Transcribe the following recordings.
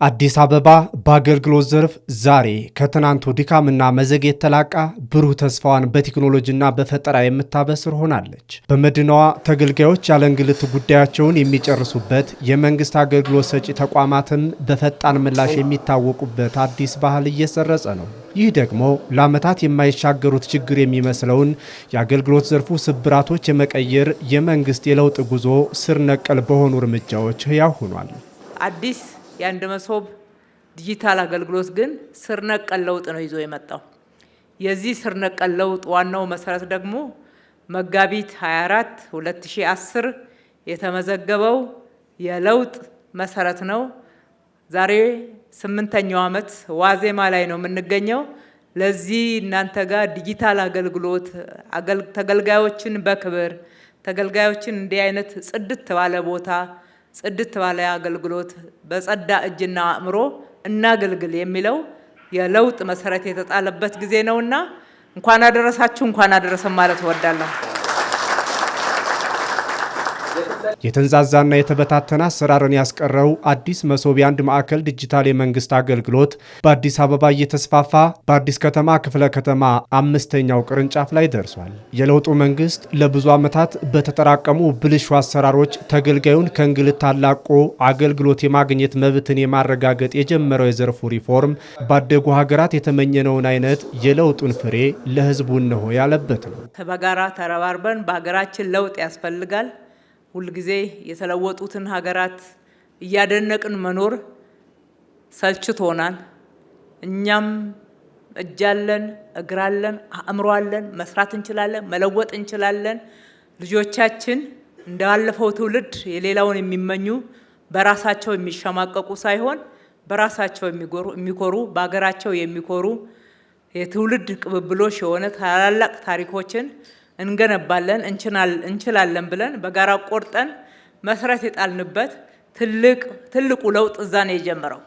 አዲስ አበባ በአገልግሎት ዘርፍ ዛሬ ከትናንቱ ድካምና መዘግየት ተላቃ ብሩህ ተስፋዋን በቴክኖሎጂና በፈጠራ የምታበስር ሆናለች። በመዲናዋ ተገልጋዮች ያለ እንግልት ጉዳያቸውን የሚጨርሱበት፣ የመንግስት አገልግሎት ሰጪ ተቋማትም በፈጣን ምላሽ የሚታወቁበት አዲስ ባህል እየሰረጸ ነው። ይህ ደግሞ ለዓመታት የማይሻገሩት ችግር የሚመስለውን የአገልግሎት ዘርፉ ስብራቶች የመቀየር የመንግስት የለውጥ ጉዞ ስር ነቀል በሆኑ እርምጃዎች ህያው ሆኗል። አዲስ የአንድ መሶብ ዲጂታል አገልግሎት ግን ስር ነቀል ለውጥ ነው ይዞ የመጣው። የዚህ ስር ነቀል ለውጥ ዋናው መሰረት ደግሞ መጋቢት 24 2010 የተመዘገበው የለውጥ መሰረት ነው። ዛሬ 8ኛው ዓመት ዋዜማ ላይ ነው የምንገኘው። ለዚህ እናንተ ጋር ዲጂታል አገልግሎት ተገልጋዮችን በክብር ተገልጋዮችን እንዲህ አይነት ጽድት ባለ ቦታ ጽድት ባለ አገልግሎት በጸዳ እጅና አእምሮ እናገልግል የሚለው የለውጥ መሰረት የተጣለበት ጊዜ ነውና እንኳን አደረሳችሁ እንኳን አደረሰን ማለት እወዳለሁ። የተንዛዛና የተበታተነ አሰራርን ያስቀረው አዲስ መሶብ የአንድ ማዕከል ዲጂታል የመንግስት አገልግሎት በአዲስ አበባ እየተስፋፋ በአዲስ ከተማ ክፍለ ከተማ 5ኛው ቅርንጫፍ ላይ ደርሷል። የለውጡ መንግስት ለብዙ ዓመታት በተጠራቀሙ ብልሹ አሰራሮች ተገልጋዩን ከእንግልት አላቆ አገልግሎት የማግኘት መብትን የማረጋገጥ የጀመረው የዘርፉ ሪፎርም ባደጉ ሀገራት የተመኘነውን አይነት የለውጡን ፍሬ ለህዝቡ እነሆ ያለበት ነው። በጋራ ተረባርበን በሀገራችን ለውጥ ያስፈልጋል። ሁልጊዜ የተለወጡትን ሀገራት እያደነቅን መኖር ሰልችቶናል። እኛም እጃለን፣ እግራለን፣ አእምሮአለን፣ መስራት እንችላለን፣ መለወጥ እንችላለን። ልጆቻችን እንዳለፈው ትውልድ የሌላውን የሚመኙ በራሳቸው የሚሸማቀቁ ሳይሆን በራሳቸው የሚኮሩ በሀገራቸው የሚኮሩ የትውልድ ቅብብሎሽ የሆነ ታላላቅ ታሪኮችን እንገነባለን እንችላለን ብለን በጋራ ቆርጠን መሰረት የጣልንበት ትልቁ ለውጥ እዛ ነው የጀመረው።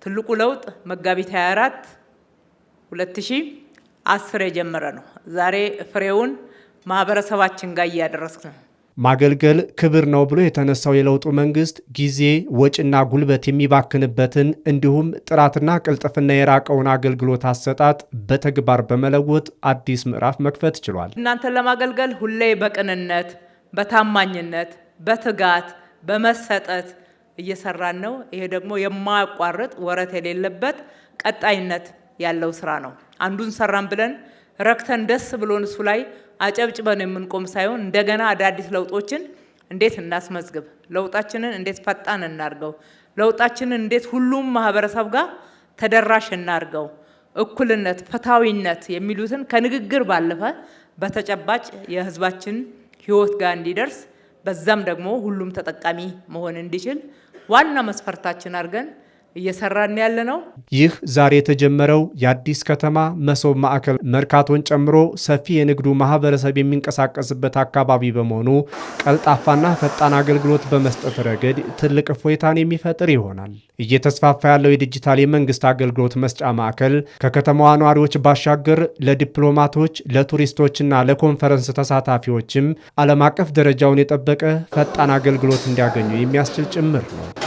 ትልቁ ለውጥ መጋቢት 24 2010 የጀመረ ነው። ዛሬ ፍሬውን ማህበረሰባችን ጋር እያደረስን ነው። ማገልገል ክብር ነው ብሎ የተነሳው የለውጡ መንግስት ጊዜ ወጪና ጉልበት የሚባክንበትን እንዲሁም ጥራትና ቅልጥፍና የራቀውን አገልግሎት አሰጣጥ በተግባር በመለወጥ አዲስ ምዕራፍ መክፈት ችሏል። እናንተን ለማገልገል ሁሌ በቅንነት፣ በታማኝነት፣ በትጋት፣ በመሰጠት እየሰራን ነው። ይሄ ደግሞ የማያቋርጥ ወረት የሌለበት ቀጣይነት ያለው ስራ ነው። አንዱን ሰራን ብለን ረክተን ደስ ብሎን እሱ ላይ አጨብጭበን የምንቆም ሳይሆን እንደገና አዳዲስ ለውጦችን እንዴት እናስመዝግብ፣ ለውጣችንን እንዴት ፈጣን እናርገው፣ ለውጣችንን እንዴት ሁሉም ማህበረሰብ ጋር ተደራሽ እናርገው፣ እኩልነት፣ ፍትሃዊነት የሚሉትን ከንግግር ባለፈ በተጨባጭ የህዝባችን ህይወት ጋር እንዲደርስ በዛም ደግሞ ሁሉም ተጠቃሚ መሆን እንዲችል ዋና መስፈርታችን አድርገን እየሰራን ያለ ነው። ይህ ዛሬ የተጀመረው የአዲስ ከተማ መሶብ ማዕከል መርካቶን ጨምሮ ሰፊ የንግዱ ማህበረሰብ የሚንቀሳቀስበት አካባቢ በመሆኑ ቀልጣፋና ፈጣን አገልግሎት በመስጠት ረገድ ትልቅ እፎይታን የሚፈጥር ይሆናል። እየተስፋፋ ያለው የዲጂታል የመንግስት አገልግሎት መስጫ ማዕከል ከከተማዋ ነዋሪዎች ባሻገር ለዲፕሎማቶች፣ ለቱሪስቶችና ለኮንፈረንስ ተሳታፊዎችም ዓለም አቀፍ ደረጃውን የጠበቀ ፈጣን አገልግሎት እንዲያገኙ የሚያስችል ጭምር ነው።